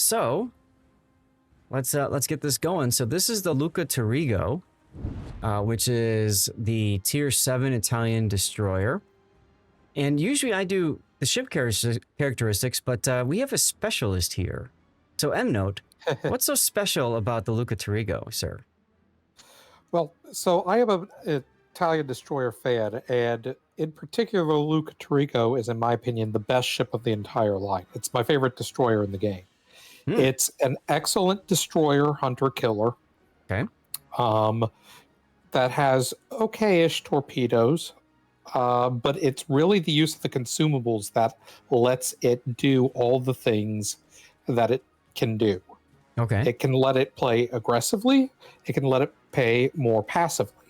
So let's get this going. So this is the Luca Tarigo, which is the Tier VII Italian destroyer. And usually I do the ship characteristics, but we have a specialist here. So M-Note, what's so special about the Luca Tarigo, sir? Well, so I am an Italian destroyer fan, and in particular, Luca Tarigo is, in my opinion, the best ship of the entire line. It's my favorite destroyer in the game. It's an excellent destroyer, hunter-killer. Okay. That has okay-ish torpedoes, but it's really the use of the consumables that lets it do all the things that it can do. Okay. It can let it play aggressively. It can let it play more passively.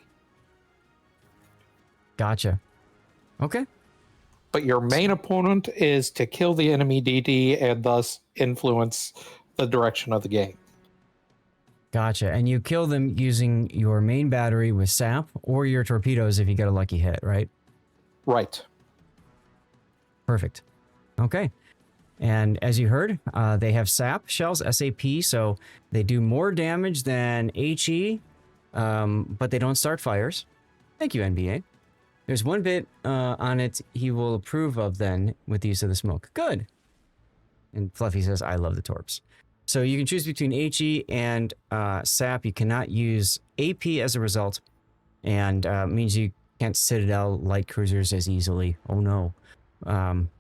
Gotcha. Okay. But your main opponent is to kill the enemy DD and thus influence the direction of the game. Gotcha. And you kill them using your main battery with sap or your torpedoes if you get a lucky hit, right? Right. Perfect. Okay. And as you heard, they have sap shells, SAP, so they do more damage than HE, but they don't start fires. Thank you, NBA. There's one bit on it he will approve of then with the use of the smoke. Good. And Fluffy says, I love the torps. So you can choose between HE and sap. You cannot use AP as a result, and means you can't Citadel light cruisers as easily. Oh no.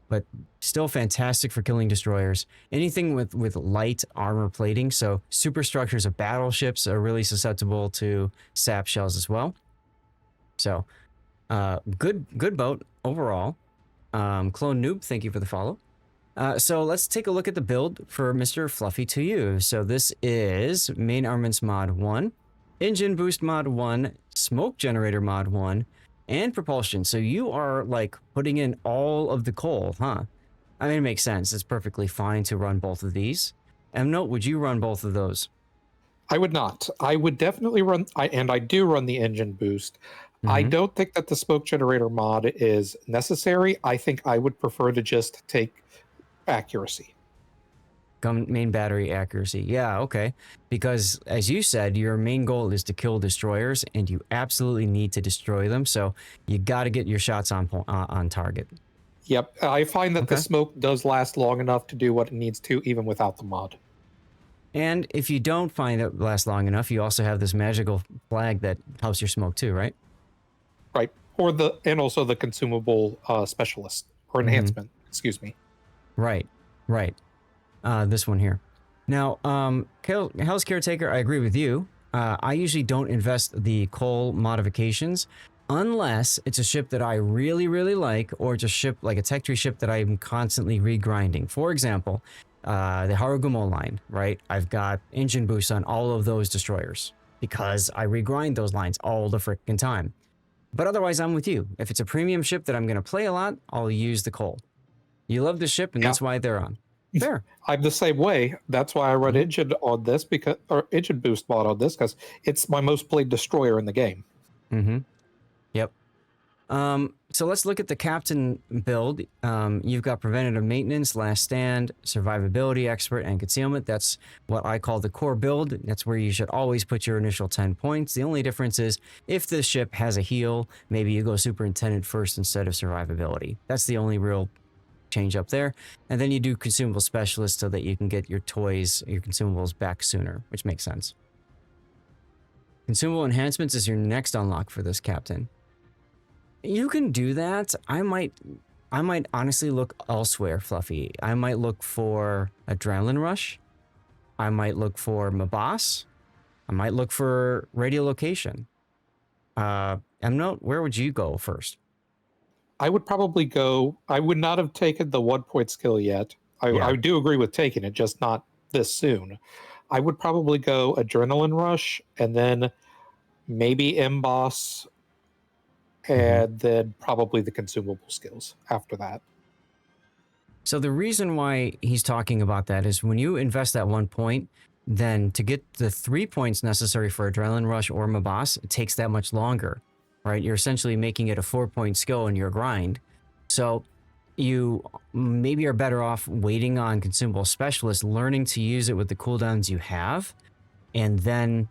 But still fantastic for killing destroyers. Anything with light armor plating, so superstructures of battleships are really susceptible to sap shells as well. So, good boat overall. Clone Noob, thank you for the follow. So let's take a look at the build for Mr. Fluffy to you. So this is main armaments mod 1, engine boost mod 1, smoke generator mod 1, and propulsion. So you are like putting in all of the coal, huh? I mean, it makes sense. It's perfectly fine to run both of these. M-Note, would you run both of those? I would not. I would definitely run, and I do run the engine boost. I don't think that the smoke generator mod is necessary. I think I would prefer to just take accuracy. Main battery accuracy. Yeah, okay. Because as you said, your main goal is to kill destroyers, and you absolutely need to destroy them. So you got to get your shots on target. Yep, I find that the smoke does last long enough to do what it needs to, even without the mod. And if you don't find it lasts long enough, you also have this magical flag that helps your smoke too, right? Right, and also the consumable specialist or enhancement. Excuse me. Right. This one here. Now, Hell's Caretaker, I agree with you. I usually don't invest the coal modifications unless it's a ship that I really, really like, or it's a ship like a tech tree ship that I'm constantly regrinding. For example, the Harugumo line, right? I've got engine boosts on all of those destroyers because I regrind those lines all the freaking time. But otherwise, I'm with you. If it's a premium ship that I'm going to play a lot, I'll use the coal. You love the ship, and that's why they're on. Fair. I'm the same way. That's why I run engine on this or engine boost mod on this, because it's my most played destroyer in the game. Yep. So let's look at the captain build. You've got preventative maintenance, last stand, survivability expert, and concealment. That's what I call the core build. That's where you should always put your initial 10 points. The only difference is if the ship has a heal, maybe you go superintendent first instead of survivability. That's the only real change up there. And then you do consumable specialist so that you can get your toys, your consumables back sooner, which makes sense. Consumable enhancements is your next unlock for this captain. You can do that. I might honestly look elsewhere, Fluffy. I might look for Adrenaline Rush. I might look for Mabas. I might look for radiolocation. M-Note, where would you go first? I would probably go. I would not have taken the 1-point skill yet. I do agree with taking it, just not this soon. I would probably go Adrenaline Rush and then maybe Emboss, and then probably the consumable skills after that. So the reason why he's talking about that is when you invest that 1 point, then to get the 3 points necessary for Adrenaline Rush or Mabas, it takes that much longer, right? You're essentially making it a 4-point skill in your grind. So you maybe are better off waiting on consumable specialists, learning to use it with the cooldowns you have, and then,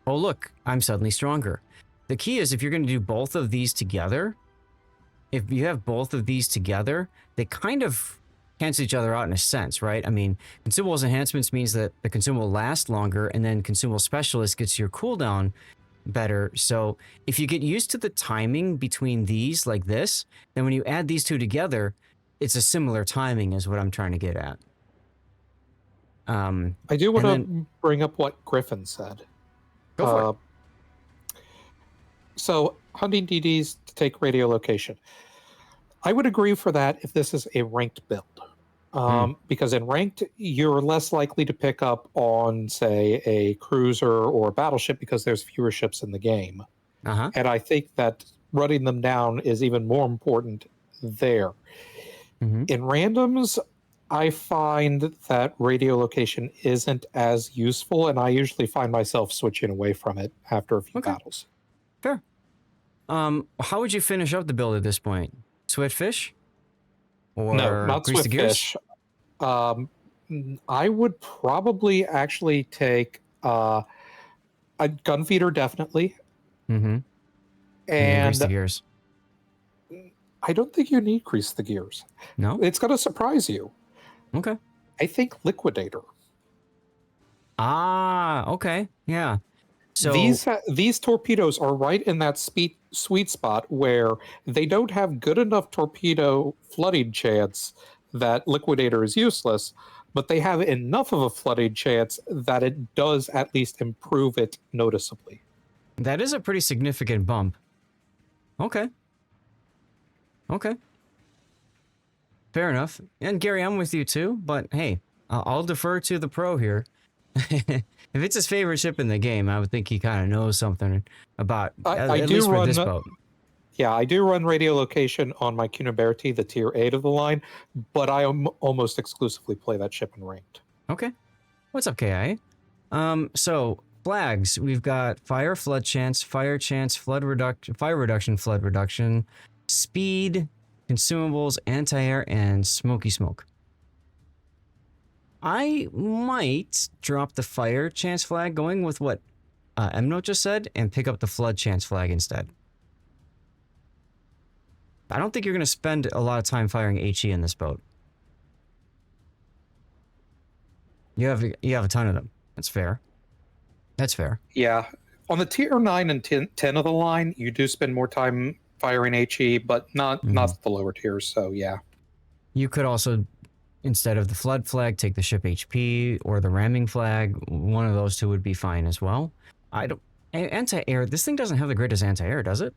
oh look, I'm suddenly stronger. The key is if you're going to do both of these together, if you have both of these together, they kind of cancel each other out in a sense, right? I mean, consumables enhancements means that the consumable lasts longer, and then consumable specialist gets your cooldown better. So if you get used to the timing between these like this, then when you add these two together, it's a similar timing is what I'm trying to get at. I do want to bring up what Griffin said. Go for it. So hunting DDs to take radiolocation. I would agree for that if this is a ranked build. Because in ranked, you're less likely to pick up on, say, a cruiser or a battleship because there's fewer ships in the game. And I think that running them down is even more important there. In randoms, I find that radiolocation isn't as useful, and I usually find myself switching away from it after a few battles. Fair. How would you finish up the build at this point? Swift fish? Or no, not grease swift the gears? fish. I would probably actually take a gun feeder, definitely. And grease the gears. I don't think you need grease the gears. No? It's going to surprise you. Okay. I think liquidator. Ah, okay. Yeah. So these torpedoes are right in that sweet spot where they don't have good enough torpedo flooding chance that liquidator is useless, but they have enough of a flooding chance that it does at least improve it noticeably. that is a pretty significant bump. Okay. Okay. Fair enough. And Gary, I'm with you too, but hey, I'll defer to the pro here. If it's his favorite ship in the game, I would think he kind of knows something about at least for this boat. Yeah, I do run radiolocation on my Cuniberti, the tier 8 of the line, but I almost exclusively play that ship in ranked. Okay. What's up, KI? So flags, we've got fire, flood chance, fire chance, flood reduction, fire reduction, flood reduction, speed, consumables, anti-air, and smoky smoke. I might drop the fire chance flag going with what Mnote just said and pick up the flood chance flag instead. I don't think you're going to spend a lot of time firing HE in this boat. You have a ton of them. That's fair. That's fair. Yeah. On the tier 9 and 10 of the line, you do spend more time firing HE, but not the lower tiers, so yeah. You could also, instead of the flood flag, take the ship HP or the ramming flag. One of those two would be fine as well. I don't... Anti-air, this thing doesn't have the greatest anti-air, does it?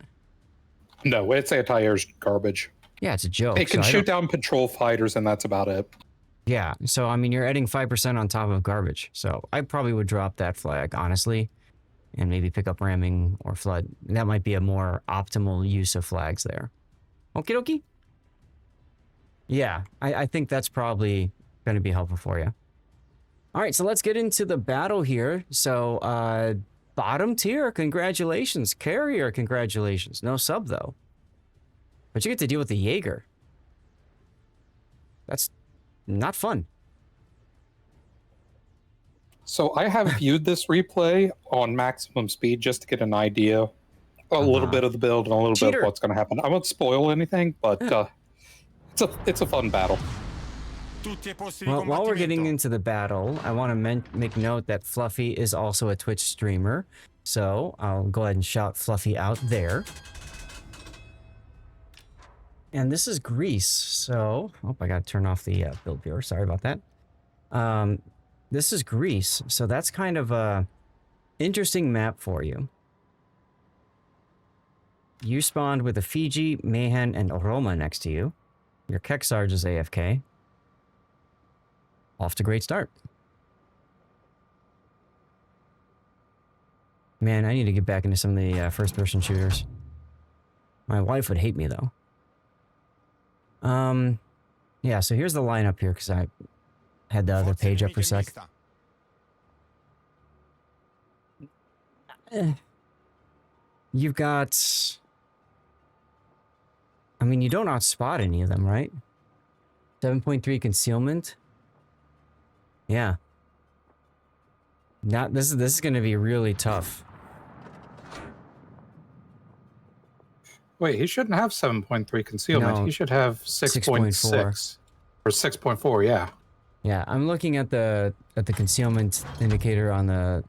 No, its anti-air's garbage. Yeah, it's a joke. It can shoot down patrol fighters, and that's about it. Yeah, so I mean, you're adding 5% on top of garbage. So I probably would drop that flag, honestly, and maybe pick up ramming or flood. That might be a more optimal use of flags there. Okie dokie. Yeah, I think that's probably going to be helpful for you. All right, so let's get into the battle here. So, bottom tier, congratulations. Carrier, congratulations. No sub, though. But you get to deal with the Jaeger. That's not fun. So I have viewed this replay on maximum speed just to get an idea, a little bit of the build and a little bit of what's going to happen. I won't spoil anything, but it's a fun battle. Well, while we're getting into the battle, I want to make note that Fluffy is also a Twitch streamer. So I'll go ahead and shout Fluffy out there. And this is Greece, so... Oh, I gotta turn off the build viewer. Sorry about that. This is Greece, so that's kind of a interesting map for you. You spawned with a Fiji, Mayhem, and Roma next to you. Your Keksarge is AFK. Off to a great start. Man, I need to get back into some of the first-person shooters. My wife would hate me, though. Yeah, so here's the lineup here, because I had the other page up for a sec. You've got I mean, you don't outspot any of them, right? 7.3 concealment. Yeah. Not this is going to be really tough. Wait, he shouldn't have 7.3 concealment. No, He should have 6.6 or 6.4. Yeah. Yeah, I'm looking at the concealment indicator on the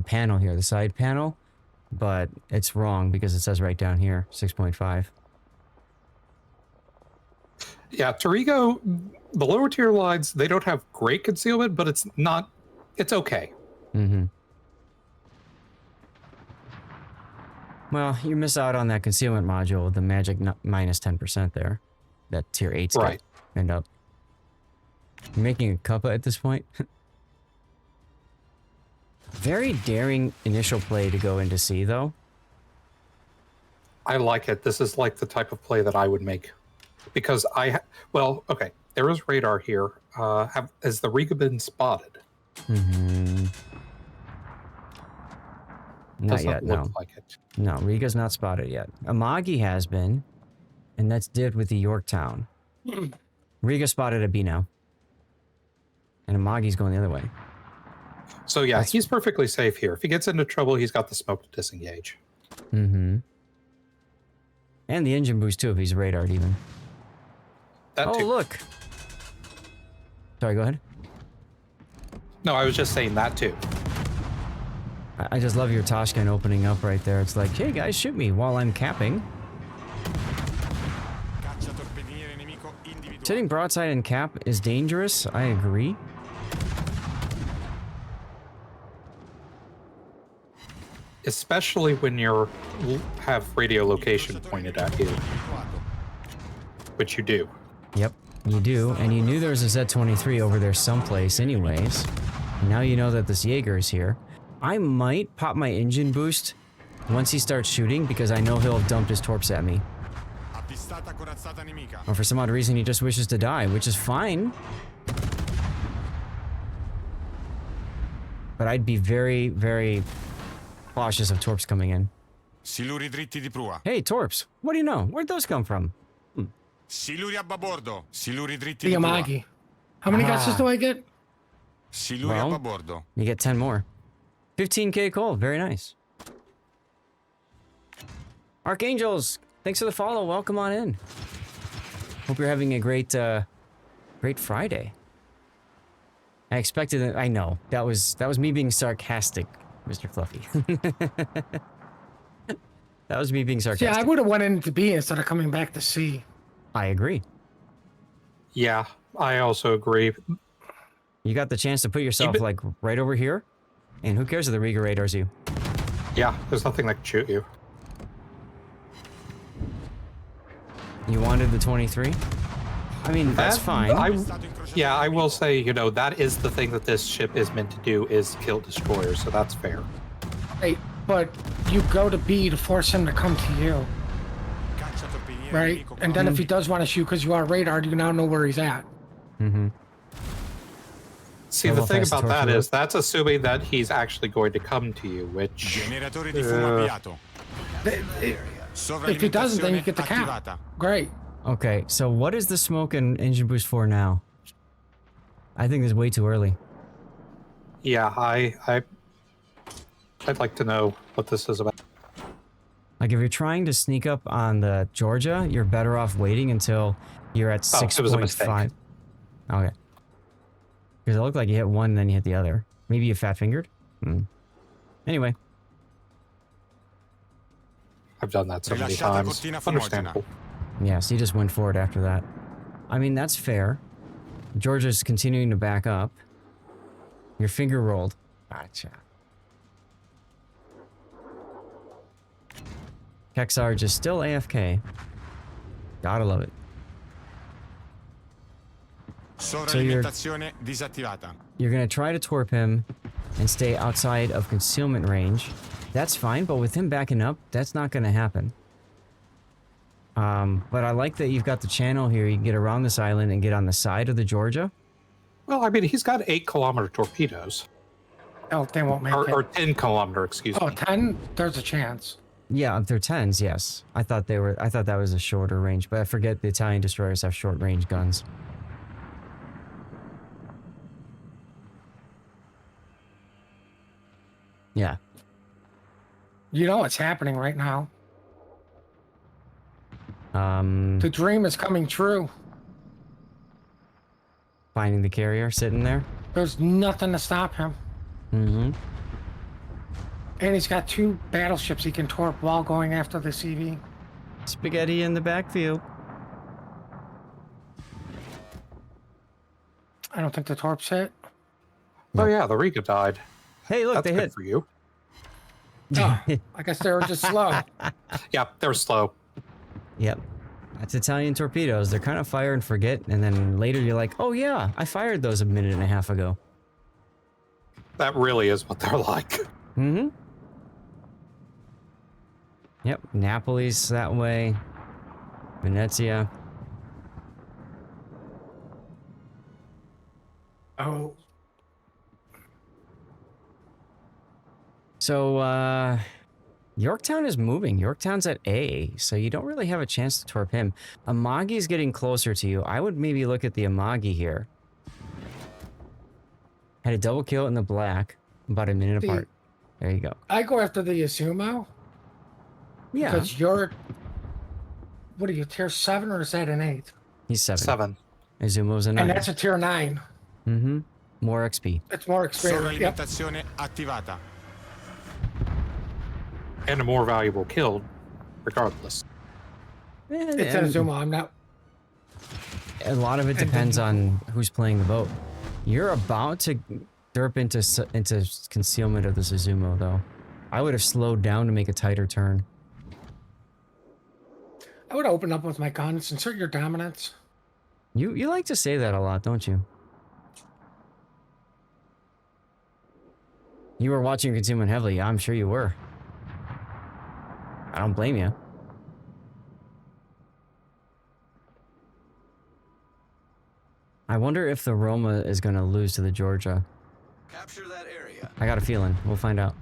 panel here, the side panel, but it's wrong because it says right down here 6.5. Yeah, Tarigo, the lower tier lines, they don't have great concealment, but it's okay. Mm-hmm. Well, you miss out on that concealment module with the magic minus 10% there. That tier 8's right. End up. You're making a cuppa at this point. Very daring initial play to go into C, though. I like it. This is like the type of play that I would make. Because well, okay, there is radar here. Has the Riga been spotted? Mm-hmm. Not yet, no. Look like it. No, Riga's not spotted yet. Amagi has been, and that's did with the Yorktown. Riga spotted a B now. And Amagi's going the other way. So yeah, he's perfectly safe here. If he gets into trouble, he's got the smoke to disengage. Mm-hmm. And the engine boost too, if he's radared even. That oh, too. Look! Sorry, go ahead. No, I was just saying that too. I just love your Toshkin opening up right there. It's like, hey guys, shoot me while I'm capping. Sitting broadside and cap is dangerous, I agree. Especially when you have radio location pointed at you. Which you do. Yep, you do. And you knew there was a Z-23 over there someplace anyways. Now you know that this Jaeger is here. I might pop my engine boost once he starts shooting because I know he'll have dumped his torps at me. Or for some odd reason he just wishes to die, which is fine. But I'd be very, very cautious of torps coming in. Hey, torps. What do you know? Where'd those come from? Amagi. How many guesses do I get? Well, you get 10 more. 15k coal. Very nice. Archangels, thanks for the follow. Welcome on in. Hope you're having a great Friday. I expected it. I know. That was me being sarcastic, Mr. Fluffy. That was me being sarcastic. Yeah, I would have went into B instead of coming back to C. I agree. Yeah, I also agree. You got the chance to put yourself like right over here, and who cares if the Riga radars you? Yeah, there's nothing that can shoot you. You wanted the 23? I mean, that's fine. I will say, you know, that is the thing that this ship is meant to do, is kill destroyers, so that's fair. Right, but you go to B to force him to come to you. Right? And then if he does want to shoot because you are radar, you now know where he's at. Mm-hmm. See, the thing about that is, that's assuming that he's actually going to come to you, which... If he doesn't, then you get the cap. Great. Okay, so what is the smoke and engine boost for now? I think it's way too early. Yeah, I'd like to know what this is about. Like, if you're trying to sneak up on the Georgia, you're better off waiting until you're at 6.5. It was a mistake. Okay. Because it looked like you hit one, then you hit the other. Maybe you fat-fingered? Anyway. I've done that so many times. Understandable. Yeah, so you just went for it after that. I mean, that's fair. Georgia's continuing to back up. Your finger rolled. Gotcha. Kexarge is still AFK. Gotta love it. So you're gonna try to torp him and stay outside of concealment range. That's fine, but with him backing up, that's not gonna happen. But I like that you've got the channel here. You can get around this island and get on the side of the Georgia. Well, I mean, he's got 8-kilometer torpedoes. Oh, they won't make it. Or 10-kilometer, excuse me. Oh, 10? There's a chance. Yeah, they're 10s, yes. I thought that was a shorter range, but I forget the Italian destroyers have short range guns. Yeah. You know what's happening right now. The dream is coming true. Finding the carrier sitting there. There's nothing to stop him. Mm-hmm. And he's got 2 battleships he can torp while going after the CV. Spaghetti in the back view. I don't think the torps hit. Oh yeah, the Riga died. Hey, look, That's they good hit. for you. Oh, I guess they were just slow. Yeah, they were slow. Yep. That's Italian torpedoes. They're kind of fire and forget, and then later you're like, oh yeah, I fired those a minute and a half ago. That really is what they're like. Mm-hmm. Yep, Napoli's that way. Venezia. Oh. So, Yorktown is moving. Yorktown's at A, so you don't really have a chance to torp him. Amagi's getting closer to you. I would maybe look at the Amagi here. Had a double kill in the black, about a minute apart. There you go. I go after the Izumo. Yeah. Because you're... What are you, tier 7 or is that an 8? He's 7. 7. Izumo's a 9. And that's a tier 9. Mm-hmm. More XP. It's more experience. Yep. Sovralimentazione attivata. And a more valuable kill, regardless. It's an Izumo, I'm not... A lot of it depends on who's playing the boat. You're about to derp into concealment of the Suzumo, though. I would have slowed down to make a tighter turn. I would open up with my guns, insert your dominance. You like to say that a lot, don't you? You were watching concealment heavily. Yeah, I'm sure you were. I don't blame you. I wonder if the Roma is going to lose to the Georgia. Capture that area. I got a feeling. We'll find out.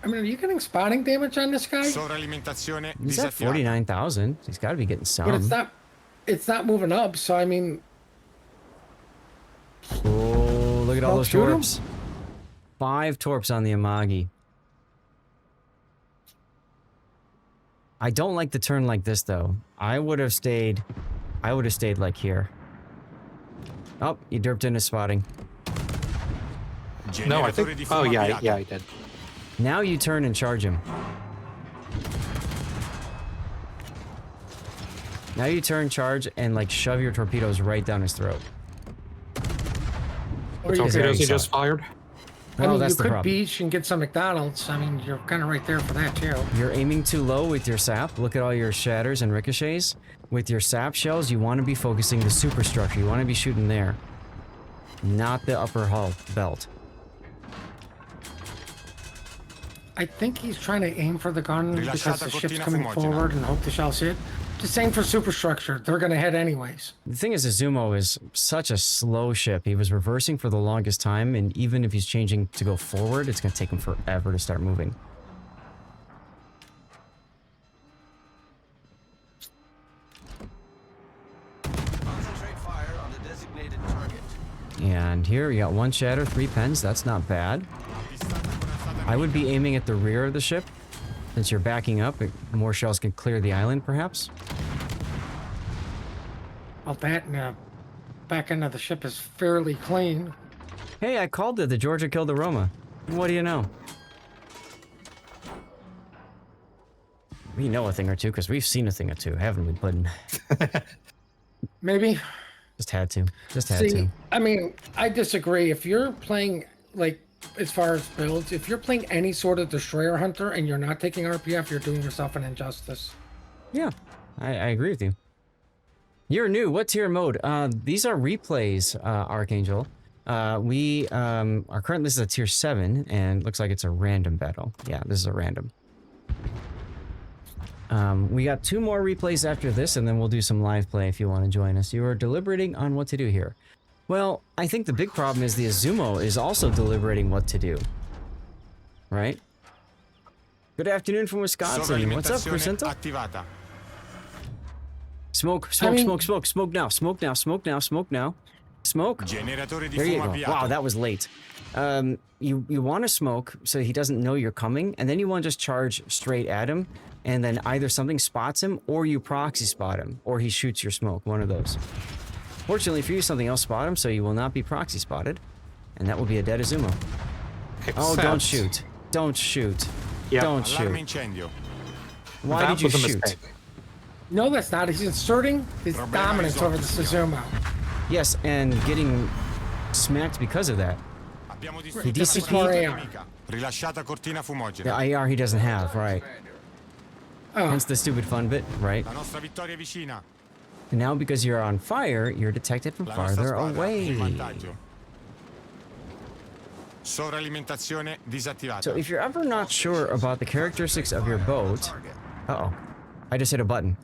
I mean, are you getting spotting damage on this guy? Sovralimentazione He's at 49,000. He's got to be getting some. But it's not moving up, so I mean... Oh, look at all those shoot 'em? torps. 5 torps on the Amagi. I don't like the turn like this, though. I would have stayed like here. Oh, you derped into spotting. No, I think... Oh, yeah, I did. Now you turn and charge him. Now you turn, charge, and like shove your torpedoes right down his throat. Or you, Torpedoes he just fired? I mean, that's you the could problem. beach and get some McDonald's. I mean, you're kind of right there for that, too. You're aiming too low with your sap. Look at all your shatters and ricochets. With your sap shells, you want to be focusing the superstructure. You want to be shooting there, not the upper hull belt. I think he's trying to aim for the gun because Rilasciata the ship's cortina coming fumogena. forward and hope the shells hit. The same for superstructure. They're going to hit anyways. The thing is, Izumo is such a slow ship. He was reversing for the longest time, and even if he's changing to go forward, it's going to take him forever to start moving. Concentrate fire on the designated target. And here you got 1 shatter, 3 pens. That's not bad. I would be aiming at the rear of the ship. Since you're backing up, more shells can clear the island, perhaps. Well, that and the back end of the ship is fairly clean. Hey, I called it. The Georgia killed the Roma. What do you know? We know a thing or two because we've seen a thing or two, haven't we, Puddin'? Maybe. Just had to. Just had See, to. I mean, I disagree. If you're playing, like, as far as builds, if you're playing any sort of destroyer hunter and you're not taking RPF, you're doing yourself an injustice. Yeah, I agree with you. You're new. What tier mode? These are replays, Archangel. We are currently, this is a tier 7, and looks like it's a random battle. Yeah, this is a random. We got 2 more replays after this, and then we'll do some live play if you want to join us. You are deliberating on what to do here. Well, I think the big problem is the Izumo is also deliberating what to do. Right? Good afternoon from Wisconsin. What's up, Crescento? Smoke now. Smoke. There you go. Wow, that was late. You want to smoke so he doesn't know you're coming, and then you want to just charge straight at him, and then either something spots him, or you proxy spot him, or he shoots your smoke. One of those. Fortunately for you, something else spot him, so you will not be proxy spotted, and that will be a dead Azumo. Oh, don't shoot. Don't shoot. Yep. Don't shoot. Why did you shoot? No, that's not. He's inserting his dominance over the Suzumo. Yes, and getting smacked because of that. He DCP'd. The IR he doesn't have, right. Oh. Hence the stupid fun bit, right? And now because you're on fire, you're detected from farther away. So if you're ever not sure about the characteristics of your boat... Uh-oh. I just hit a button.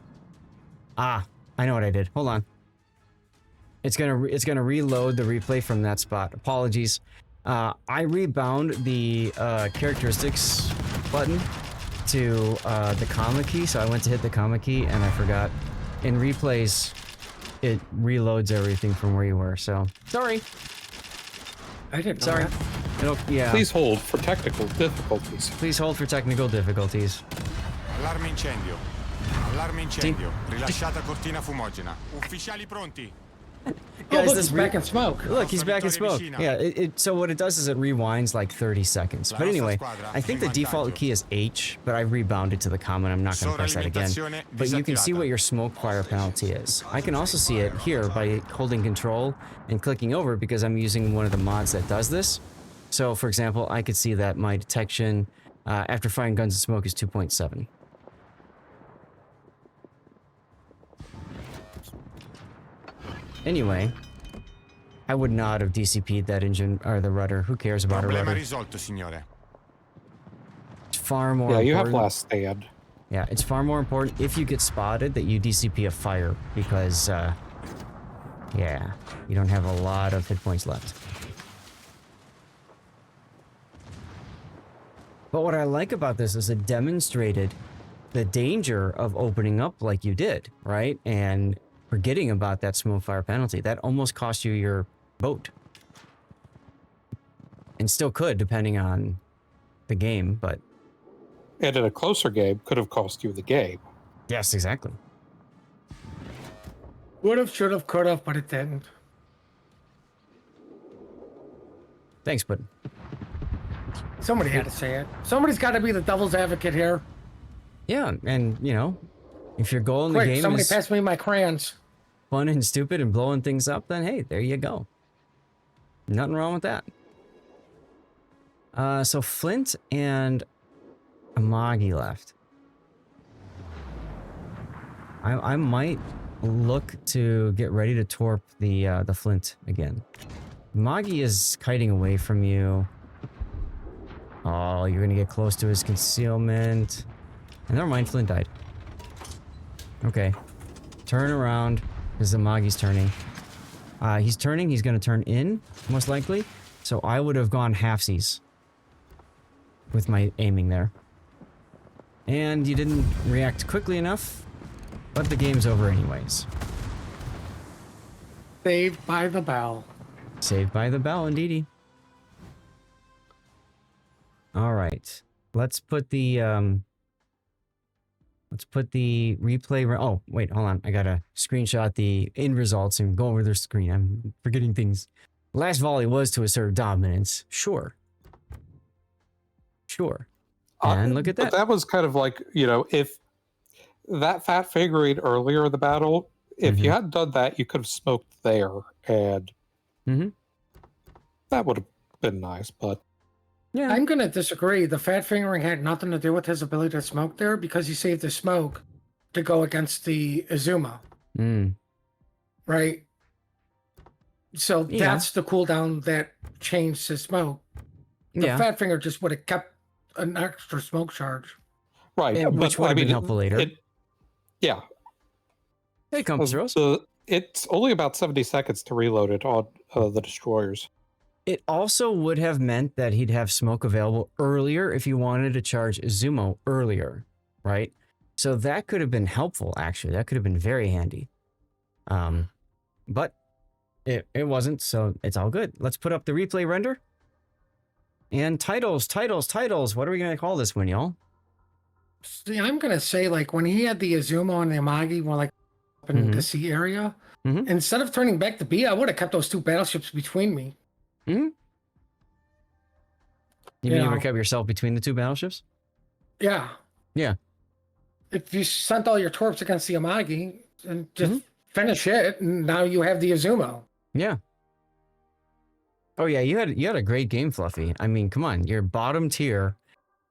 Ah, I know what I did. Hold on. It's gonna reload the replay from that spot. Apologies. I rebound the characteristics button to the comma key, so I went to hit the comma key and I forgot. In replays, it reloads everything from where you were, so sorry. I didn't know Sorry. that. Yeah. Please hold for technical difficulties. Please hold for technical difficulties. Allarme incendio. Allarme incendio. Rilasciata cortina fumogena. Ufficiali pronti. Oh, look, he's back in smoke. Look, he's back in smoke. Yeah, so what it does is it rewinds like 30 seconds. But anyway, I think the default key is H, but I rebounded to the comma and I'm not going to press that again. But you can see what your smoke fire penalty is. I can also see it here by holding control and clicking over because I'm using one of the mods that does this. So, for example, I could see that my detection after firing guns and smoke is 2.7. Anyway, I would not have DCP'd that engine or the rudder. Who cares about a rudder? It's far more important. Yeah, you have last stand. Yeah, it's far more important if you get spotted that you DCP a fire because, yeah, you don't have a lot of hit points left. But what I like about this is it demonstrated the danger of opening up like you did, right? And forgetting about that smoke fire penalty. That almost cost you your boat. And still could, depending on the game, but... And in a closer game, could have cost you the game. Yes, exactly. Would have, should have, could have, but it didn't. Thanks, Puddin. Somebody had to say it. Somebody's got to be the devil's advocate here. Yeah, and, you know, if your goal in the Quick, game somebody is pass me my crayons. fun and stupid and blowing things up, then hey, there you go. Nothing wrong with that. So Flint and Amagi left. I might look to get ready to torp the Flint again. Amagi is kiting away from you. Oh, you're gonna get close to his concealment. And never mind, Flint died. Okay. Turn around. Because Amagi's turning. He's turning. He's going to turn in, most likely. So I would have gone halfsies with my aiming there. And you didn't react quickly enough. But the game's over anyways. Saved by the bell. Saved by the bell, indeedy. All right. Let's put the replay. Oh, wait, hold on. I gotta screenshot the end results and go over their screen. I'm forgetting things. Last volley was to assert dominance. Sure. Sure. And look at that. But that was kind of like, you know, if that fat figurine earlier in the battle, if you hadn't done that, you could have smoked there, and that would have been nice, but... Yeah, I'm going to disagree. The fat fingering had nothing to do with his ability to smoke there because he saved the smoke to go against the Azuma. Right? So that's the cooldown that changed his smoke. The fat finger just would have kept an extra smoke charge. Right. Which would have been helpful later. Yeah. Hey, comes through. It's only about 70 seconds to reload it on the destroyers. It also would have meant that he'd have smoke available earlier if you wanted to charge Izumo earlier, right? So that could have been helpful, actually. That could have been very handy. But it wasn't, so it's all good. Let's put up the replay render. And titles. What are we going to call this one, y'all? See, I'm gonna say, like, when he had the Izumo and the Amagi were like up in the sea area, instead of turning back to B, I would have kept those two battleships between me. You mean you would have kept yourself between the two battleships? Yeah. Yeah. If you sent all your torps against the Amagi and just finish it, and now you have the Izumo. Yeah. Oh yeah, you had a great game, Fluffy. I mean, come on, you're bottom tier,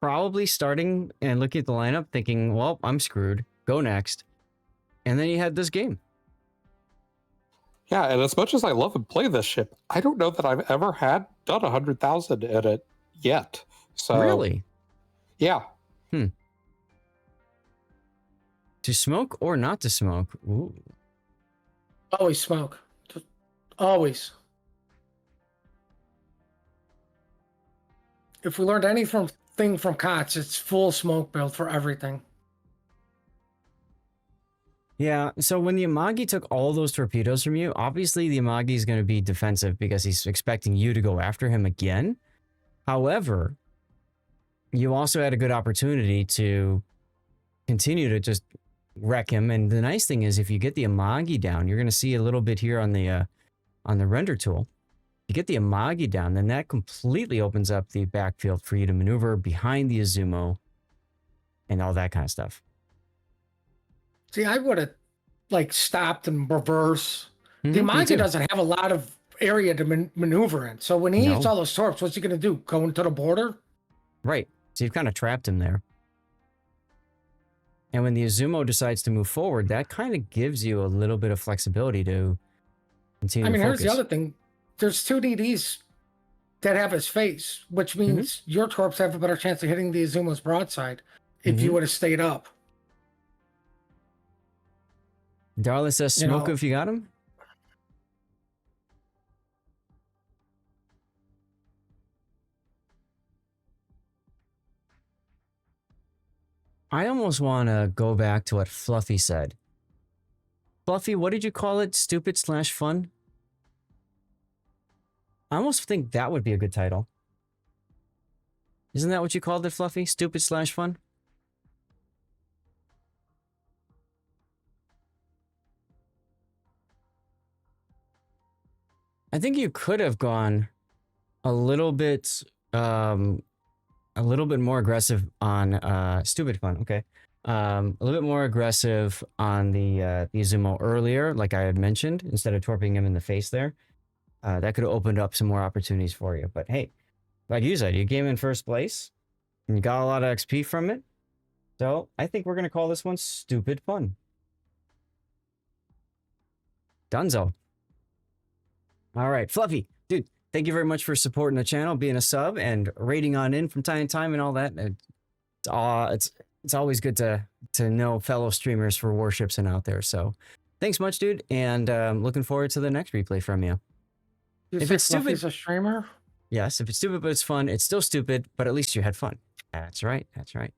probably starting and looking at the lineup thinking, well, I'm screwed. Go next. And then you had this game. Yeah, and as much as I love and play this ship, I don't know that I've ever done 100,000 at it yet. So Really? Yeah. To smoke or not to smoke? Ooh. Always smoke. Just always. If we learned anything from COTS, it's full smoke build for everything. Yeah, so when the Amagi took all those torpedoes from you, obviously the Amagi is going to be defensive because he's expecting you to go after him again. However, you also had a good opportunity to continue to just wreck him. And the nice thing is, if you get the Amagi down, you're going to see a little bit here on the render tool. You get the Amagi down, then that completely opens up the backfield for you to maneuver behind the Izumo and all that kind of stuff. See, I would have like stopped and reverse. The Amagi doesn't have a lot of area to maneuver in. So when he hits all those torps, what's he going to do? Go into the border? Right. So you've kind of trapped him there. And when the Izumo decides to move forward, that kind of gives you a little bit of flexibility to continue to focus. Here's the other thing. There's two DDs that have his face, which means your torps have a better chance of hitting the Izumo's broadside if you would have stayed up. Darla says, smoke if you got him. I almost want to go back to what Fluffy said. Fluffy, what did you call it? Stupid/fun? I almost think that would be a good title. Isn't that what you called it, Fluffy? Stupid/fun? I think you could have gone a little bit more aggressive on stupid fun. Okay. A little bit more aggressive on the Izumo earlier, like I had mentioned, instead of torping him in the face there. That could have opened up some more opportunities for you. But hey, like you said, you came in first place and you got a lot of XP from it. So I think we're going to call this one stupid fun. Dunzo. All right, Fluffy, dude, thank you very much for supporting the channel, being a sub, and rating on in from time to time and all that. It's always good to know fellow streamers for Warships and out there. So thanks much, dude, and looking forward to the next replay from you. If it's stupid, Fluffy's a streamer? Yes, if it's stupid but it's fun, it's still stupid, but at least you had fun. That's right. That's right.